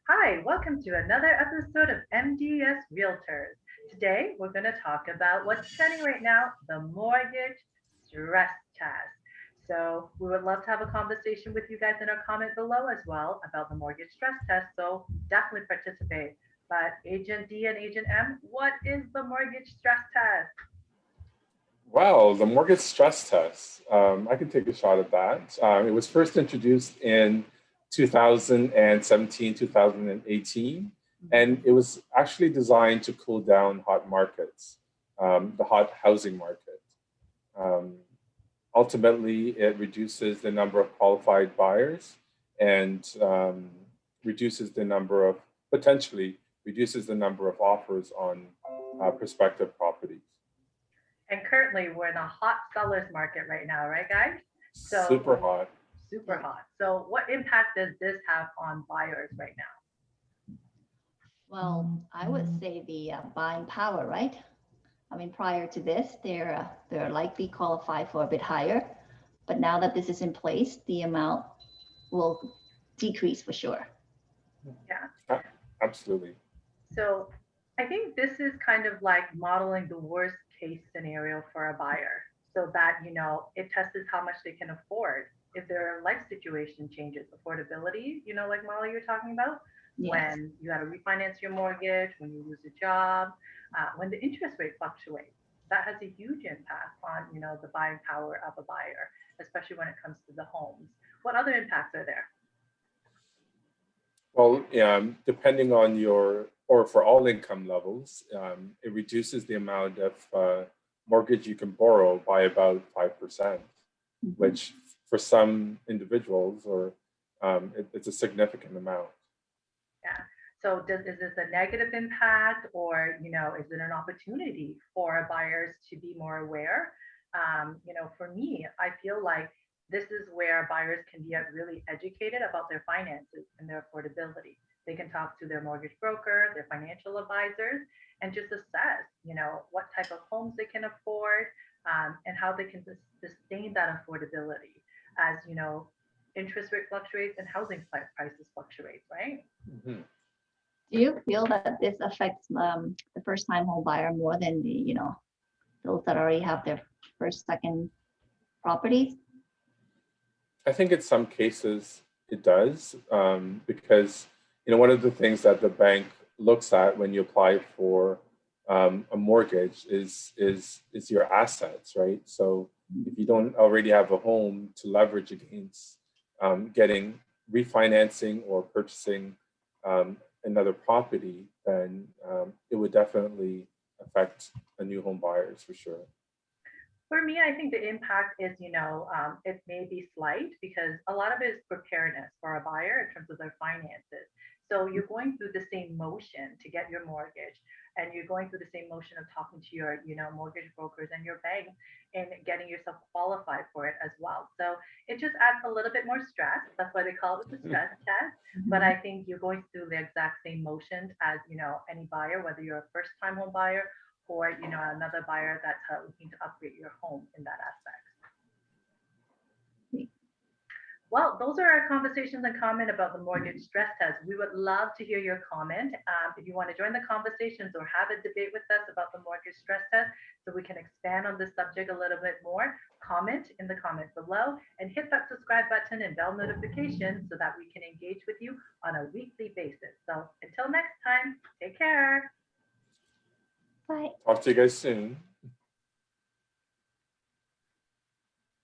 Hi, welcome to another episode of MDS Realtors. Today, we're going to talk about what's trending right now, the mortgage stress test. So, we would love to have a conversation with you guys in our comment below as well about the mortgage stress test. So, definitely participate. But Agent D and Agent M, what is the mortgage stress test? Well, the mortgage stress test, I can take a shot at that. It was first introduced in 2017, 2018, and it was actually designed to cool down hot markets, the hot housing market. Um, Ultimately, it reduces the number of qualified buyers and reduces the number of, potentially reduces the number of offers on prospective properties. And currently, we're in a hot seller's market right now, right, guys? So, Super hot. super hot. So, what impact does this have on buyers right now? Well, I would say the buying power, right? I mean, prior to this, they're likely qualified for a bit higher, but now that this is in place, the amount will decrease for sure. Yeah. Absolutely. So I think this is kind of like modeling the worst case scenario for a buyer so that, it tests how much they can afford. If their life situation changes, affordability, like Molly, you're talking about, Yes. when you got to refinance your mortgage, when you lose a job, when the interest rate fluctuates, that has a huge impact on, the buying power of a buyer, especially when it comes to the homes. What other impacts are there? Well, depending on your, or for all income levels, it reduces the amount of mortgage you can borrow by about 5%, which for some individuals, or it's a significant amount. Yeah. So is this a negative impact or, is it an opportunity for buyers to be more aware? For me, I feel like this is where buyers can get really educated about their finances and their affordability. They can talk to their mortgage broker, their financial advisors, and just assess, what type of homes they can afford, and how they can sustain that affordability as, interest rate fluctuates and housing prices fluctuate, right? Mhm. Do you feel that this affects the first-time home buyer more than those that already have their first, second properties? I think in some cases it does, because one of the things that the bank looks at when you apply for a mortgage is your assets, right? So if you don't already have a home to leverage against getting refinancing or purchasing another property, then it would definitely affect a new home buyers for sure. For me, I think the impact is, it may be slight because a lot of it is preparedness for a buyer in terms of their finances. So you're going through the same motion to get your mortgage, and you're going through the same motion of talking to your, mortgage brokers and your bank and getting yourself qualified for it as well. So it just adds a little bit more stress. That's why they call it the stress test. But I think you're going through the exact same motions as, any buyer, whether you're a first time home buyer or another buyer that's looking to upgrade your home in that aspect. Well, those are our conversations and comment about the mortgage stress test. We would love to hear your comment. If you want to join the conversations or have a debate with us about the mortgage stress test so we can expand on this subject a little bit more, comment in the comment below and hit that subscribe button and bell notification so that we can engage with you on a weekly basis. So until next time, take care. Bye. Talk to you guys soon.